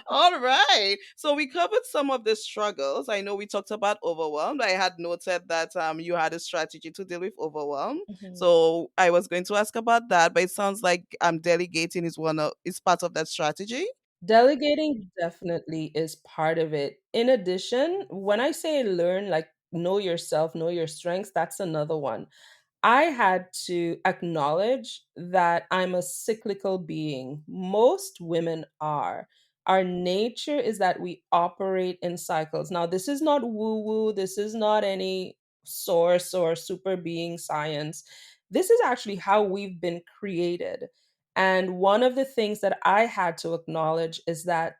Speaker 1: All right. So we covered some of the struggles. I know we talked about overwhelmed. I had noted that you had a strategy to deal with overwhelm.
Speaker 2: Mhm.
Speaker 1: So I was going to ask about that, but it sounds like delegating is one of is part of that strategy.
Speaker 2: Delegating definitely is part of it. In addition, when I say learn, like know yourself, know your strengths, that's another one. I had to acknowledge that I'm a cyclical being. Most women are. Our nature is that we operate in cycles. Now, this is not woo woo, this is not any source or super being science. This is actually how we've been created. And one of the things that I had to acknowledge is that,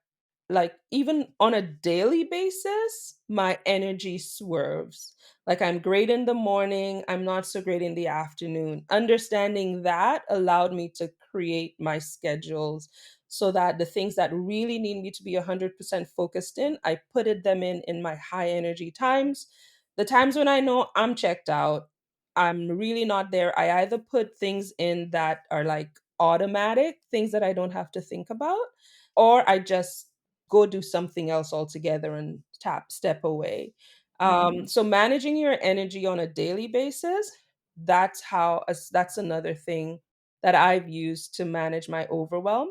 Speaker 2: like, even on a daily basis, my energy swerves. Like, I'm great in the morning, I'm not so great in the afternoon. Understanding that allowed me to create my schedules so that the things that really need me to be 100% focused in, I put them in my high energy times. The times when I know I'm checked out, I'm really not there, I either put things in that are like automatic, things that I don't have to think about, or I just go do something else altogether and step away. So managing your energy on a daily basis, that's another thing that I've used to manage my overwhelm.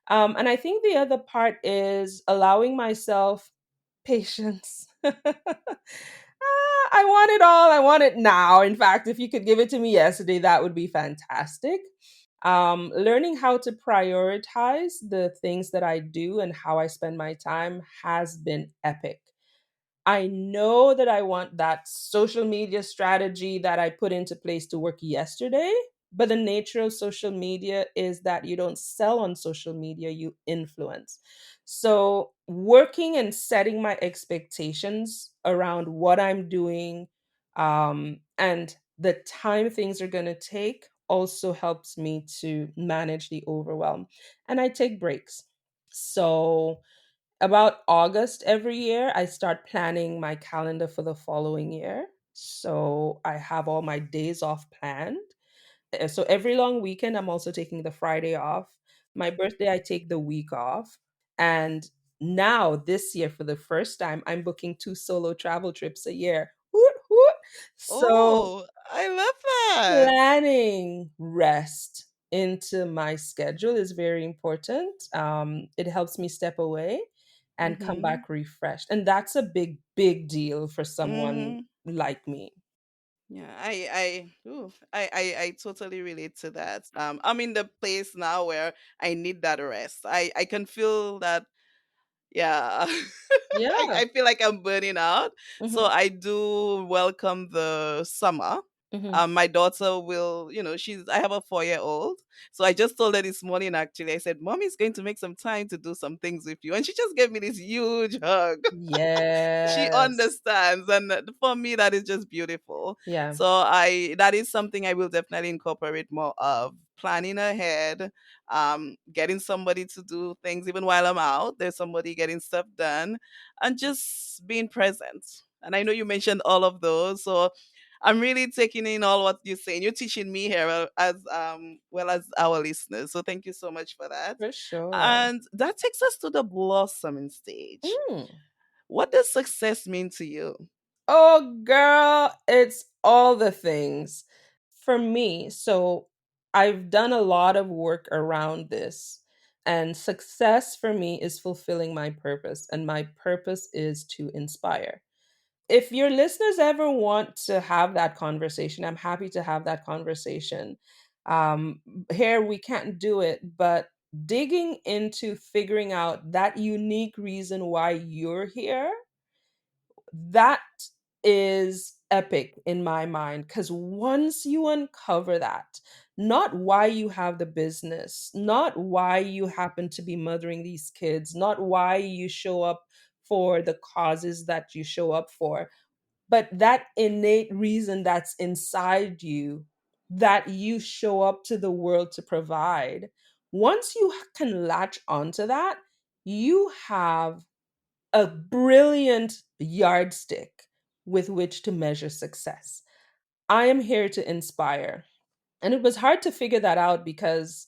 Speaker 2: And I think the other part is allowing myself patience. I want it all. I want it now. In fact, if you could give it to me yesterday, that would be fantastic. Learning how to prioritize the things that I do and how I spend my time has been epic. I know that I want that social media strategy that I put into place to work yesterday, but the nature of social media is that you don't sell on social media, you influence. So, working and setting my expectations around what I'm doing and the time things are going to take also helps me to manage the overwhelm. And I take breaks. So, about August every year, I start planning my calendar for the following year. So I have all my days off planned. So every long weekend, I'm also taking the Friday off. My birthday, I take the week off. And now, this year, for the first time, I'm booking 2 solo travel trips a year. Hoot, hoot. So
Speaker 1: Oh, I love that.
Speaker 2: planning rest into my schedule is very important. It helps me step away and come
Speaker 1: Mm-hmm.
Speaker 2: back refreshed. And that's a big, big deal for someone
Speaker 1: Mm-hmm.
Speaker 2: like me.
Speaker 1: Yeah, I totally relate to that. I'm in the place now where I need that rest. I can feel that. Yeah,
Speaker 2: Yeah.
Speaker 1: I feel like I'm burning out. So
Speaker 2: Hmm.
Speaker 1: I do welcome the summer.
Speaker 2: Hmm.
Speaker 1: My daughter will, I have a 4-year old. So I just told her this morning, actually, I said, Mommy's going to make some time to do some things with you. And she just gave me this huge hug. She
Speaker 2: Yes.
Speaker 1: understands, and for me that is just beautiful.
Speaker 2: Yeah.
Speaker 1: So I that is something I will definitely incorporate more of, planning ahead, getting somebody to do things even while I'm out, there's somebody getting stuff done, and just being present. And I know you mentioned all of those, so I'm really taking in all what you're saying. You're teaching me here, as well as our listeners, so thank you so much for that.
Speaker 2: For sure.
Speaker 1: And that takes us to the blossoming stage.
Speaker 2: Mm.
Speaker 1: What does success mean to you?
Speaker 2: Oh, girl, it's all the things for me. So I've done a lot of work around this. And success for me is fulfilling my purpose. And my purpose is to inspire. If your listeners ever want to have that conversation, I'm happy to have that conversation. Um, Here, we can't do it, but digging into figuring out that unique reason why you're here, that is epic in my mind, because once you uncover that, not why you have the business, not why you happen to be mothering these kids, not why you show up for the causes that you show up for, but that innate reason that's inside you, that you show up to the world to provide, once you can latch onto that, you have a brilliant yardstick with which to measure success. I am here to inspire. And it was hard to figure that out because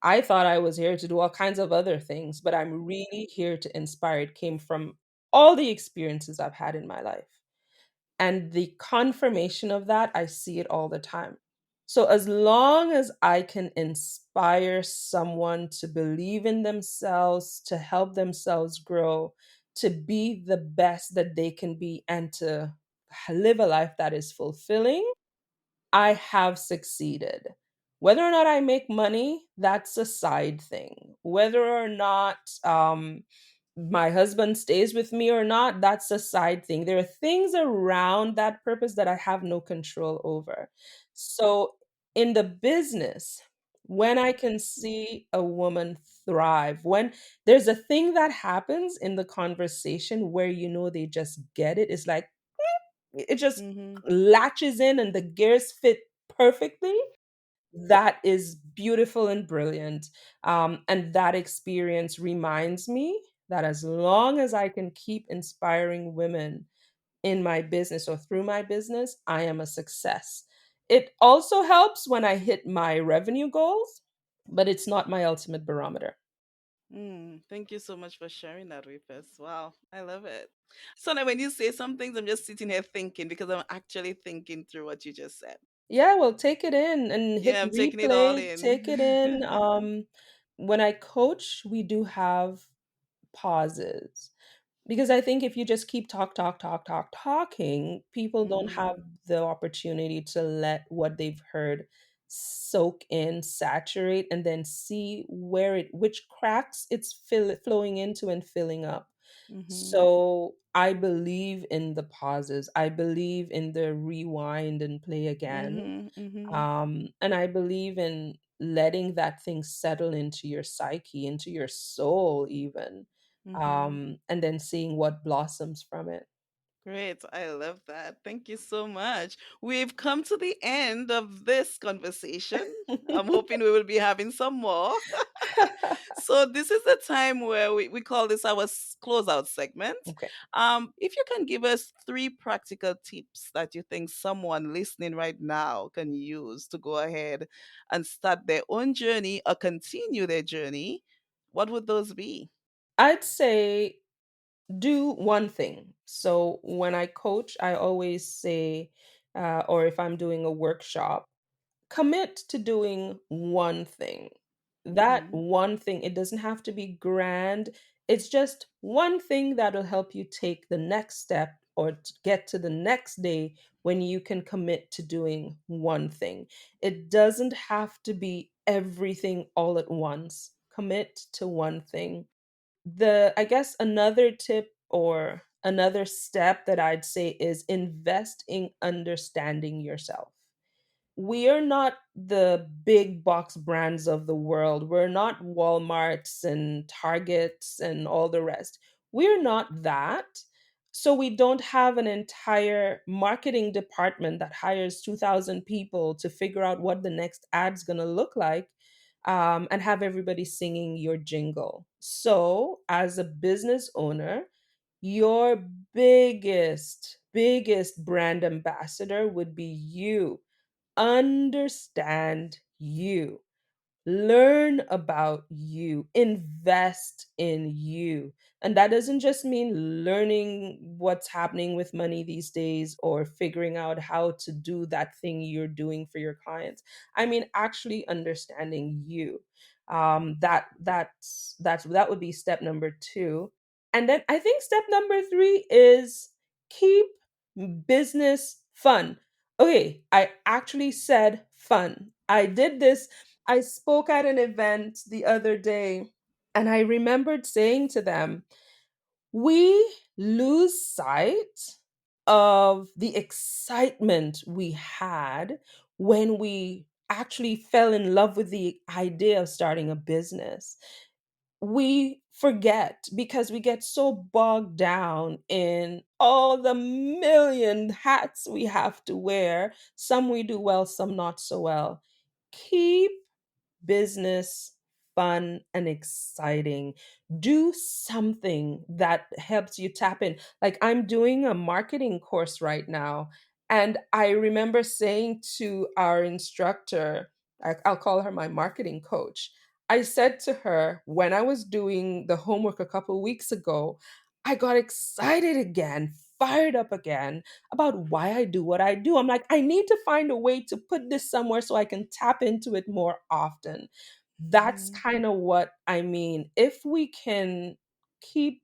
Speaker 2: I thought I was here to do all kinds of other things, but I'm really here to inspire. It came from all the experiences I've had in my life. And the confirmation of that, I see it all the time. So, as long as I can inspire someone to believe in themselves, to help themselves grow, to be the best that they can be, and to live a life that is fulfilling, I have succeeded. Whether or not I make money, that's a side thing. Whether or not my husband stays with me or not, that's a side thing. There are things around that purpose that I have no control over. So, in the business, when I can see a woman thrive, when there's a thing that happens in the conversation where you know they just get it, it's like it just
Speaker 1: Mm-hmm.
Speaker 2: latches in and the gears fit perfectly. That is beautiful and brilliant. And that experience reminds me that as long as I can keep inspiring women in my business or through my business, I am a success. It also helps when I hit my revenue goals, but it's not my ultimate barometer.
Speaker 1: Thank you so much for sharing that with us. Wow, I love it. So now when you say some things, I'm just sitting here thinking because I'm actually thinking through what you just said.
Speaker 2: Yeah, well, take it in and hit
Speaker 1: Yeah, I'm taking it all
Speaker 2: replay,
Speaker 1: in.
Speaker 2: take it in. When I coach, we do have pauses because I think if you just keep talking, people don't
Speaker 1: Mm-hmm.
Speaker 2: have the opportunity to let what they've heard soak in, saturate, and then see which cracks it's flowing into and filling up.
Speaker 1: Mm-hmm.
Speaker 2: So I believe in the pauses. I believe in the rewind and play again.
Speaker 1: Mm-hmm. Mm-hmm.
Speaker 2: And I believe in letting that thing settle into your psyche, into your soul, even,
Speaker 1: Mm-hmm.
Speaker 2: and then seeing what blossoms from it.
Speaker 1: Great. I love that. Thank you so much. We've come to the end of this conversation. I'm hoping we will be having some more. So this is the time where we call this our closeout segment.
Speaker 2: Okay.
Speaker 1: If you can give us three practical tips that you think someone listening right now can use to go ahead and start their own journey or continue their journey, what would those be?
Speaker 2: I'd say do one thing. So when I coach, I always say, or if I'm doing a workshop, commit to doing one thing. That
Speaker 1: Mm-hmm.
Speaker 2: one thing, it doesn't have to be grand. It's just one thing that'll help you take the next step or get to the next day when you can commit to doing one thing. It doesn't have to be everything all at once. Commit to one thing. I guess another tip or another step that I'd say is invest in understanding yourself. We are not the big box brands of the world. We're not Walmarts and Targets and all the rest. We're not that. So we don't have an entire marketing department that hires 2,000 people to figure out what the next ad's going to look like, and have everybody singing your jingle. So, as a business owner, your biggest brand ambassador would be you. Understand you. Learn about you, invest in you. And that doesn't just mean learning what's happening with money these days or figuring out how to do that thing you're doing for your clients. I mean actually understanding you. That would be step number 2. And then I think step number 3 is keep business fun. Okay, I actually said fun. I did this. I spoke at an event the other day and I remembered saying to them, we lose sight of the excitement we had when we actually fell in love with the idea of starting a business. we forget because we get so bogged down in all the million hats we have to wear. Some we do well, some not so well. Keep business fun and exciting. Do something that helps you tap in. Like I'm doing a marketing course right now. And I remember saying to our instructor, I'll call her my marketing coach. I said to her when I was doing the homework a couple weeks ago, I got excited again, fired up again about why I do what I do. I'm like, I need to find a way to put this somewhere so I can tap into it more often. That's
Speaker 1: Mhm.
Speaker 2: kind of what I mean. If we can keep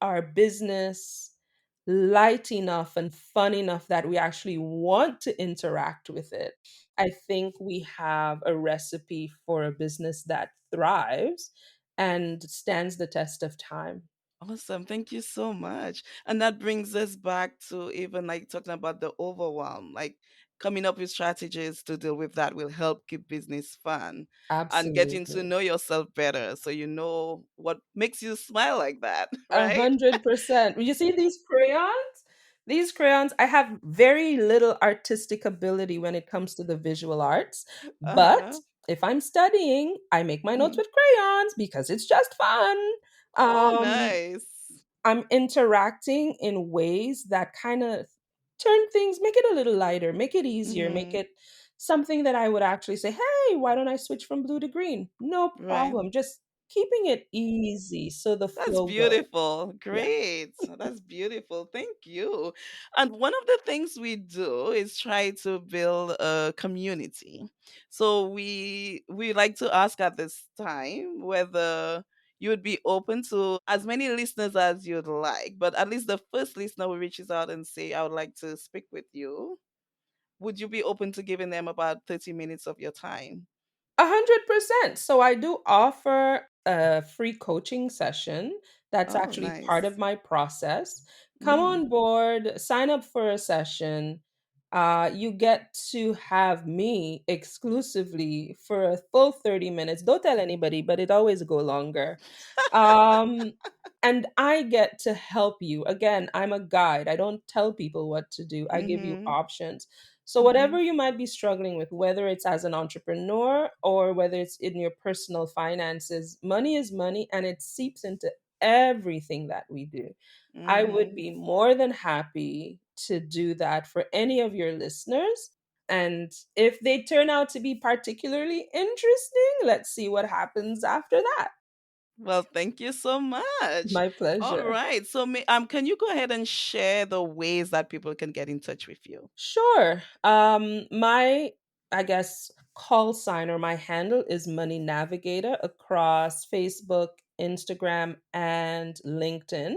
Speaker 2: our business light enough and fun enough that we actually want to interact with it, I think we have a recipe for a business that thrives and stands the test of time.
Speaker 1: Awesome. Thank you so much. And that brings us back to even like talking about the overwhelm, like coming up with strategies to deal with that will help keep business fun and getting to
Speaker 2: Absolutely.
Speaker 1: know yourself better so you know what makes you smile like that,
Speaker 2: A
Speaker 1: right?
Speaker 2: 100%. You see these crayons? These crayons, I have very little artistic ability when it comes to the visual arts, but
Speaker 1: Uh-huh.
Speaker 2: if I'm studying, I make my notes
Speaker 1: Mhm.
Speaker 2: with crayons because it's just fun.
Speaker 1: Oh,
Speaker 2: Um,
Speaker 1: nice.
Speaker 2: I'm interacting in ways that kind of turn things, make it a little lighter, make it easier, make
Speaker 1: Hmm.
Speaker 2: it something that I would actually say, hey, why don't I switch from blue to green? No
Speaker 1: Right.
Speaker 2: problem. Just keeping it easy so the
Speaker 1: That's
Speaker 2: flow goes.
Speaker 1: beautiful.
Speaker 2: Yeah.
Speaker 1: Great. That's beautiful. Thank you. And one of the things we do is try to build a community. So we like to ask at this time whether you would be open to as many listeners as you'd like, but at least the first listener who reaches out and say, I would like to speak with you. Would you be open to giving them about 30 minutes of your time?
Speaker 2: 100%. So I do offer a free coaching session that's
Speaker 1: Oh,
Speaker 2: actually part of
Speaker 1: nice.
Speaker 2: my process. Come
Speaker 1: Mm-hmm.
Speaker 2: on board, sign up for a session. You get to have me exclusively for a full 30 minutes. Don't tell anybody, but it always go longer. Um, and I get to help you. Again, I'm a guide. I don't tell people what to do. I give you
Speaker 1: Mm-hmm.
Speaker 2: options. So
Speaker 1: Mm-hmm.
Speaker 2: whatever you might be struggling with, whether it's as an entrepreneur or whether it's in your personal finances, money is money and it seeps into everything that we do. I would
Speaker 1: Mm-hmm.
Speaker 2: be more than happy to do that for any of your listeners. And if they turn out to be particularly interesting, let's see what happens after that.
Speaker 1: Well, thank you so much.
Speaker 2: My
Speaker 1: All
Speaker 2: pleasure.
Speaker 1: right. So, can you go ahead and share the ways that people can get in touch with you?
Speaker 2: Sure. My, I guess, call sign or my handle is Money Navigator across Facebook, Instagram, and LinkedIn.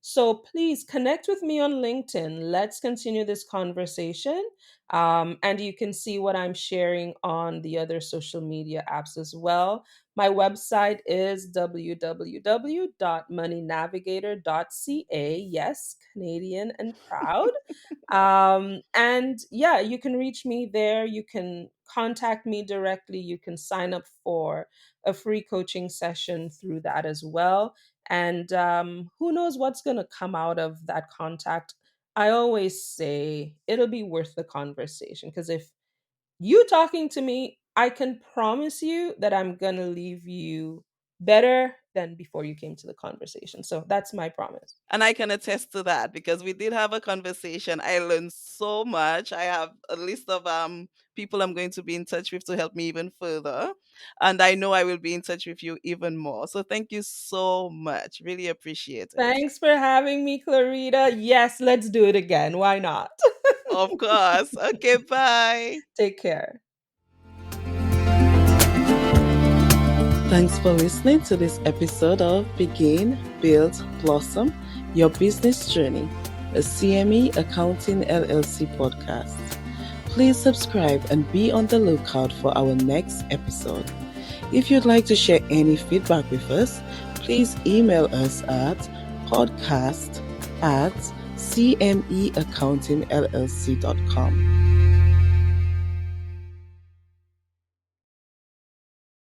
Speaker 2: So please connect with me on LinkedIn. Let's continue this conversation. And you can see what I'm sharing on the other social media apps as well. My website is www.moneynavigator.ca. Yes, Canadian and proud. And yeah, you can reach me there. You can contact me directly. You can sign up for a free coaching session through that as well. And who knows what's going to come out of that contact. I always say it'll be worth the conversation because if you talking to me, I can promise you that I'm going to leave you better than before you came to the conversation. So that's my promise.
Speaker 1: And I can attest to that because we did have a conversation. I learned so much. I have a list of people I'm going to be in touch with to help me even further. And I know I will be in touch with you even more. So thank you so much. Really appreciate it.
Speaker 2: Thanks for having me, Clarita. Yes, let's do it again. Why not?
Speaker 1: Of course. Okay, bye.
Speaker 2: Take care.
Speaker 1: Thanks for listening to this episode of Begin, Build, Blossom Your Business Journey, a CME Accounting LLC podcast. Please subscribe and be on the lookout for our next episode. If you'd like to share any feedback with us, please email us at podcast at cmeaccountingllc.com.